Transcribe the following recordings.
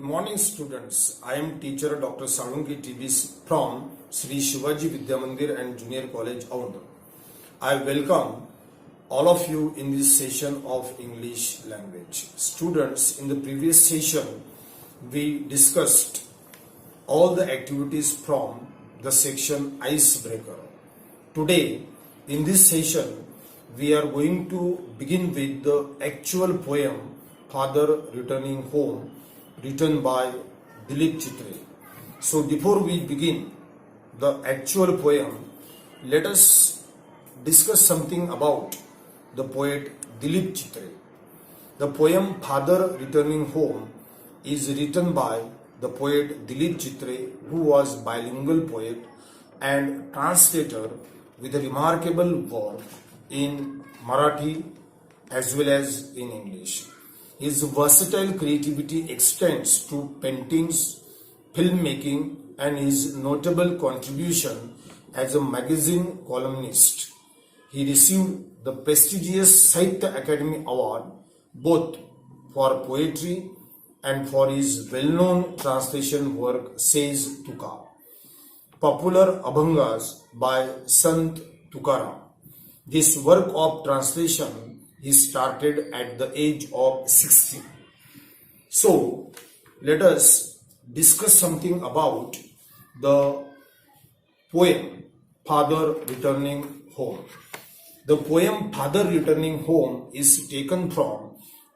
morning, students. I am teacher Dr. Salungi TBs from Sri Shivaji Vidya Mandir and Junior College, Aund. I welcome all of you in this session of English language. Students, in the previous session, we discussed all the activities from the section Icebreaker. Today, in this session, we are going to begin with the actual poem Father Returning Home, written by Chitre. So before we begin the actual poem, let us discuss something about the poet Chitre. The poem Father Returning Home is written by the poet Chitre, who was bilingual poet and translator with a remarkable work in Marathi as well as in English. His versatile creativity extends to paintings, filmmaking, and his notable contribution as a magazine columnist. He received the prestigious Sahitya Academy Award both for poetry and for his well-known translation work Says Tuka, popular Abhangas by Sant Tukaram. This work of translation he started at the age of 60. So, let us discuss something about the poem Father Returning Home. The poem Father Returning Home is taken from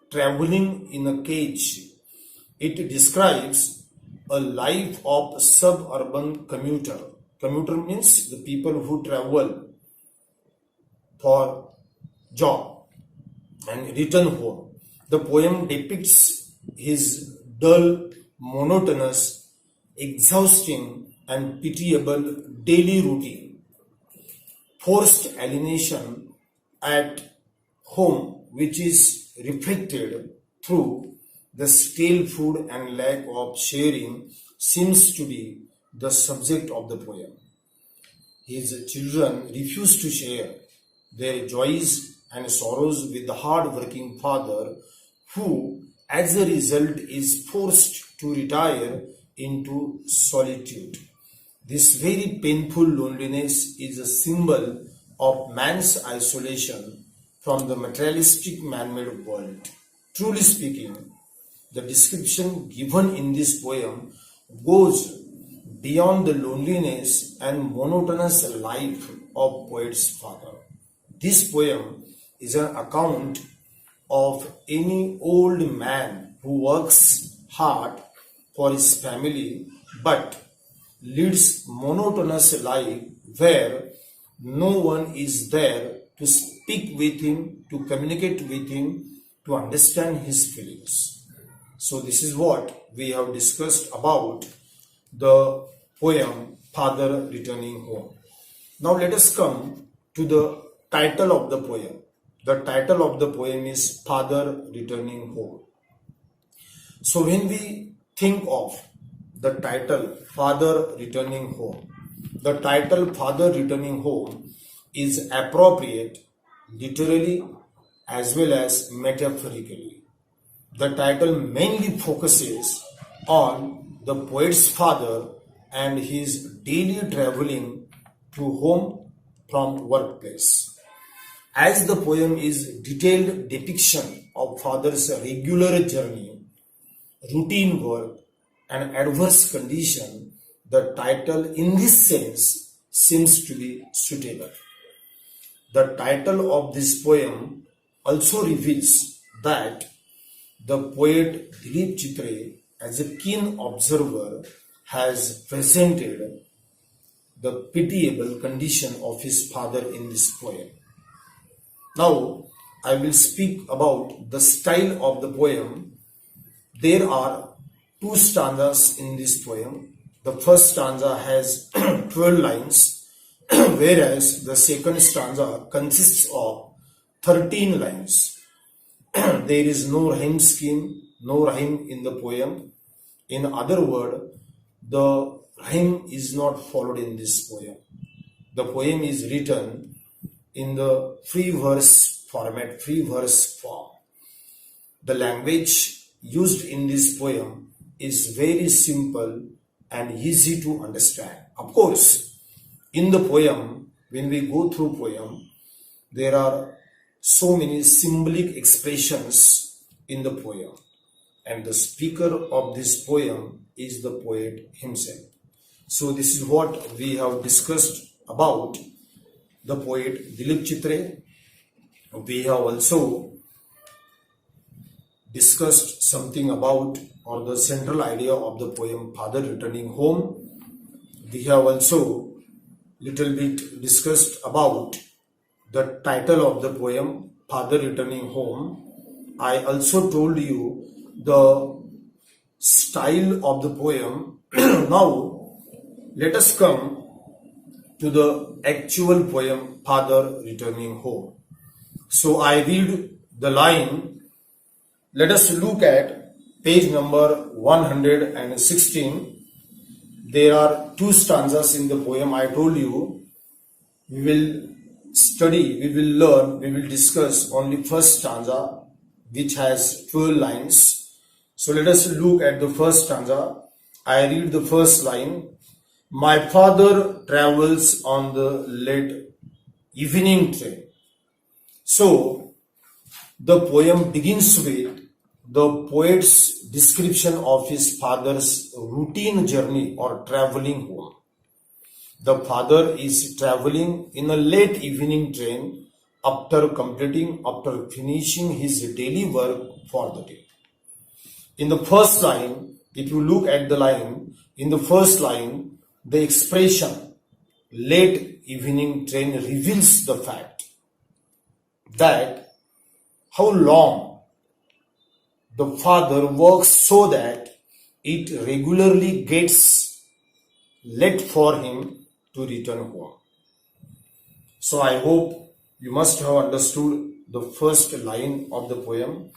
Traveling in a Cage. It describes a life of suburban commuter. Commuter means the people who travel for job and return home. The poem depicts his dull, monotonous, exhausting, and pitiable daily routine. Forced alienation at home, which is reflected through the stale food and lack of sharing, seems to be the subject of the poem. His children refuse to share their joys and sorrows with the hard-working father, who as a result is forced to retire into solitude. This very painful loneliness is a symbol of man's isolation from the materialistic man-made world. Truly speaking, the description given in this poem goes beyond the loneliness and monotonous life of poet's father. This poem is an account of any old man who works hard for his family but leads monotonous life where no one is there to speak with him, to communicate with him, to understand his feelings. So this is what we have discussed about the poem Father Returning Home. Now let us come to the title of the poem. The title of the poem is Father Returning Home. So when we think of the title Father Returning Home, the title Father Returning Home is appropriate literally as well as metaphorically. The title mainly focuses on the poet's father and his daily traveling to home from workplace. As the poem is detailed depiction of father's regular journey, routine work, and adverse condition, the title in this sense seems to be suitable. The title of this poem also reveals that the poet Chitre, as a keen observer, has presented the pitiable condition of his father in this poem. Now, I will speak about the style of the poem. There are two stanzas in this poem. The first stanza has 12 lines, whereas the second stanza consists of 13 lines. There is no rhyme scheme, no rhyme in the poem. In other words, the rhyme is not followed in this poem. The poem is written in the free verse form. The language used in this poem is very simple and easy to understand. Of course, in the poem, when we go through poem, there are so many symbolic expressions in the poem, and the speaker of this poem is the poet himself. So this is what we have discussed about the poet Dilip Chitre. We have also discussed something about, or the central idea of the poem Father Returning Home. We have also little bit discussed about the title of the poem Father Returning Home. I also told you the style of the poem. Now let us come to the actual poem Father Returning Home. So I read the line. Let us look at page number 116. There are two stanzas in the poem. I told you we will study, we will learn, we will discuss only first stanza, which has 12 lines. So let us look at the first stanza. I read the first line. My father travels on the late evening train. So the poem begins with the poet's description of his father's routine journey or traveling home. The father is traveling in a late evening train after finishing his daily work for the day. In the first line, if you look at the line, in the first line, the expression late evening train reveals the fact that how long the father works so that it regularly gets late for him to return home. So I hope you must have understood the first line of the poem.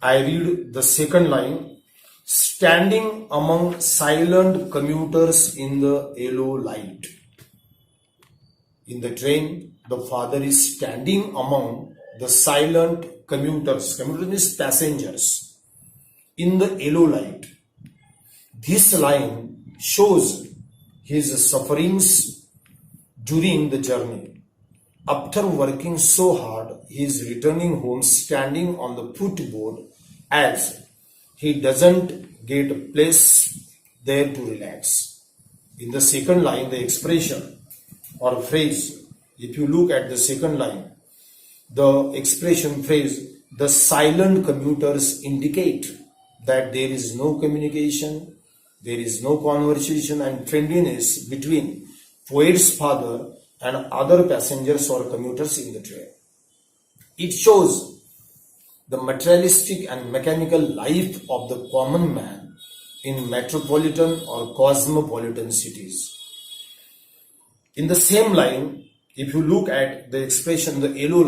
I read the second line. Standing among silent commuters in the yellow light. In the train, the father is standing among the silent commuters. Commuters means passengers in the yellow light. This line shows his sufferings during the journey. After working so hard, he is returning home standing on the footboard as he doesn't get a place there to relax. In the second line, the expression or phrase, if you look at the second line, the expression phrase, the silent commuters indicate that there is no communication, there is no conversation and friendliness between poet's father and other passengers or commuters in the train. It shows the materialistic and mechanical life of the common man in metropolitan or cosmopolitan cities. In the same line, if you look at the expression the yellow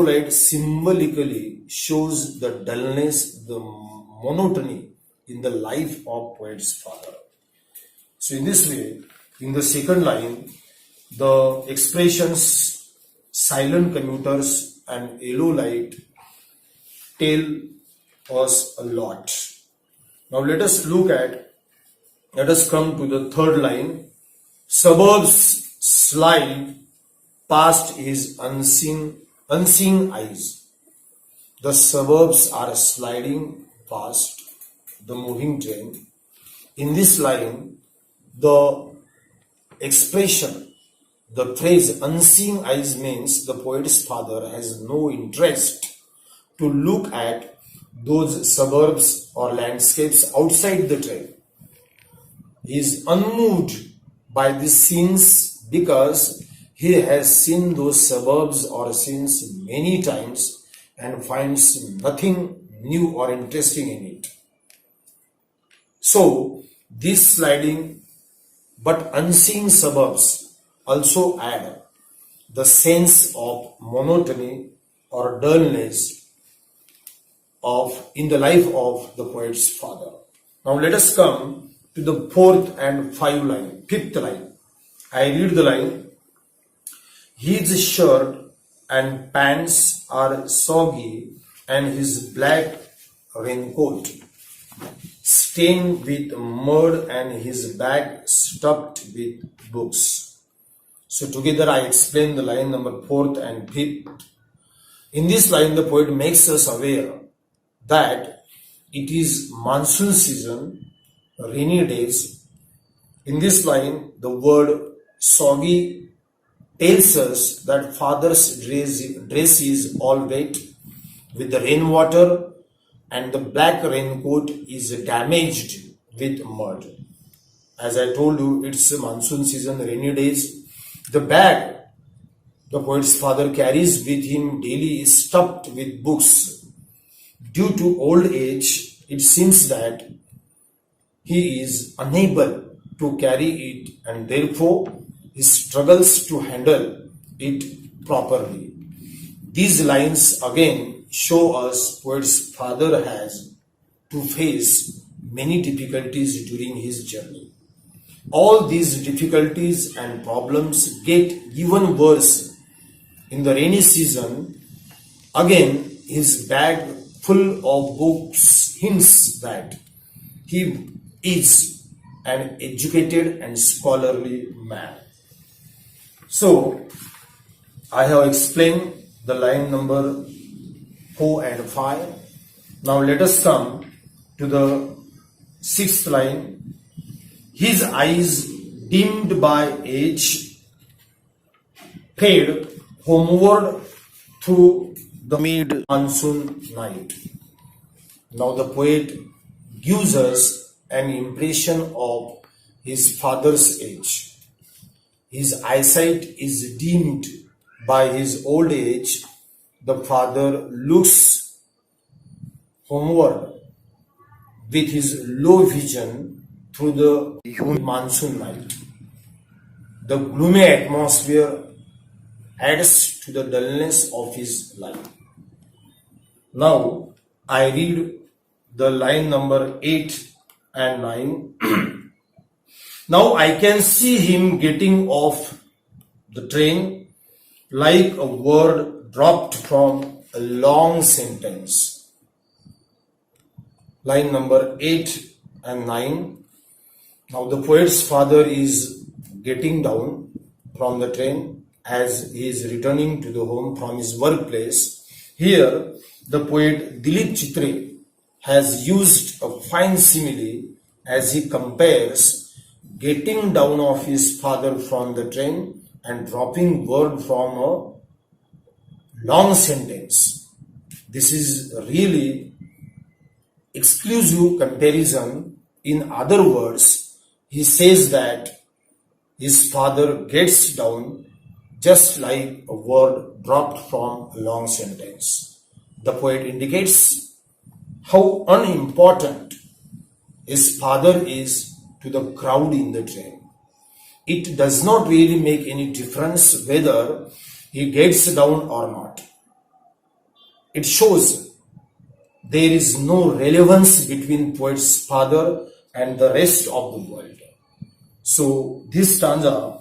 light symbolically shows the dullness, the monotony in the life of poet's father. So in this way, in the second line, the expressions silent commuters and yellow light tell us a lot. Now let us come to the third line. Suburbs slide past his unseen eyes. The suburbs are sliding past the moving train. In this line, the expression, the phrase unseen eyes means the poet's father has no interest to look at those suburbs or landscapes outside the train. He is unmoved by these scenes because he has seen those suburbs or scenes many times and finds nothing new or interesting in it. So, this sliding but unseen suburbs also add the sense of monotony or dullness in the life of the poet's father. Now let us come to the fifth line. I read the line. His shirt and pants are soggy and his black raincoat stained with mud and his bag stuffed with books. So together I explain the line number 4th and 5th. In this line, the poet makes us aware that it is monsoon season, rainy days. In this line, the word soggy tells us that father's dress is all wet with the rainwater and the black raincoat is damaged with mud. As I told you, it's monsoon season, rainy days. The bag the poet's father carries with him daily is stuffed with books. Due to old age, it seems that he is unable to carry it and therefore he struggles to handle it properly. These lines again show us poet's father has to face many difficulties during his journey. All these difficulties and problems get even worse in the rainy season. Again, his bag full of books hints that he is an educated and scholarly man. So, I have explained the line number 4 and 5. Now let us come to the 6th line. His eyes, dimmed by age, fade homeward through the mid-monsoon night. Now the poet gives us an impression of his father's age. His eyesight is dimmed by his old age. The father looks homeward with his low vision through the humid monsoon night. The gloomy atmosphere adds to the dullness of his life. Now I read the line number 8 and 9. Now I can see him getting off the train like a word dropped from a long sentence. Line number 8 and 9. Now the poet's father is getting down from the train as he is returning to the home from his workplace. Here the poet Dilip Chitre has used a fine simile as he compares getting down of his father from the train and dropping word from a long sentence. This is really exclusive comparison. In other words, he says that his father gets down just like a word dropped from a long sentence. The poet indicates how unimportant his father is to the crowd in the train. It does not really make any difference whether he gets down or not. It shows there is no relevance between poet's father and the rest of the world. So this stanza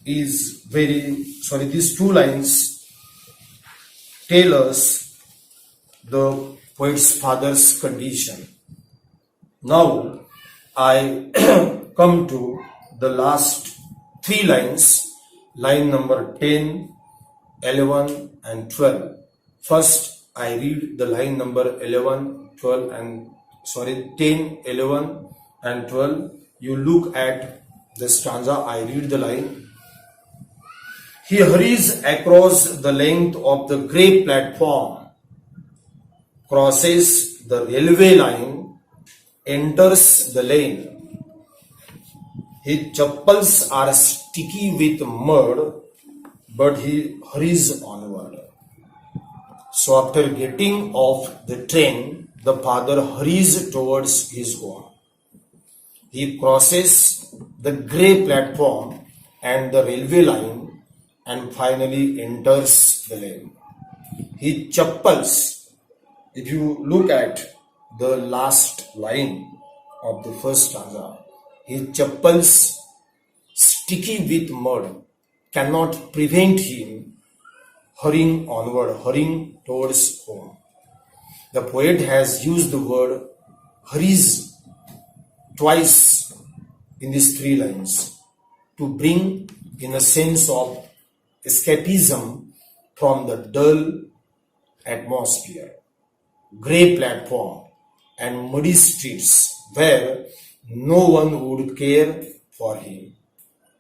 is these two lines tell us the poet's father's condition. Now I come to the last 3 lines, line number 10, 11 and 12. First I read the line number 11, 12 and 10, 11 and 12. You look at the stanza, I read the line. He hurries across the length of the grey platform, crosses the railway line, enters the lane. His chappals are sticky with mud, but he hurries onward. So after getting off the train, the father hurries towards his home. He crosses the grey platform and the railway line and finally enters the lane. His chappals, if you look at the last line of the first stanza, his chappals sticky with mud cannot prevent him hurrying onward, hurrying towards home. The poet has used the word hurries twice in these 3 lines to bring in a sense of escapism from the dull atmosphere, grey platform, and muddy streets where no one would care for him.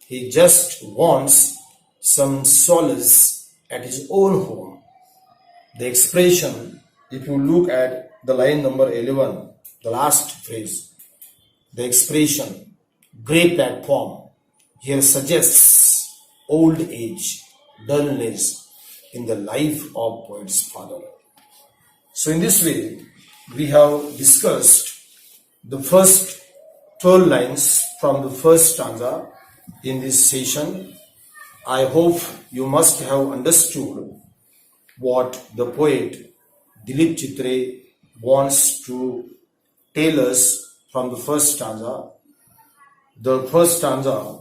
He just wants some solace at his own home. The expression, if you look at the line number 11, the last phrase, the expression grey platform here suggests old age, dullness in the life of poet's father. So in this way, we have discussed the first 12 lines from the first stanza in this session. I hope you must have understood what the poet Dilip Chitre wants to tell us from the first stanza. The first stanza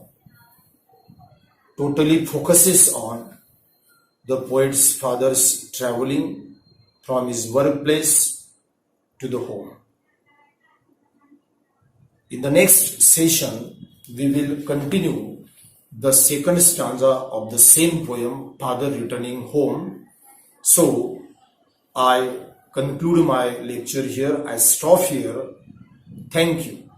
totally focuses on the poet's father's traveling from his workplace to the home. In the next session, we will continue the second stanza of the same poem, Father Returning Home. So, I conclude my lecture here. I stop here. Thank you.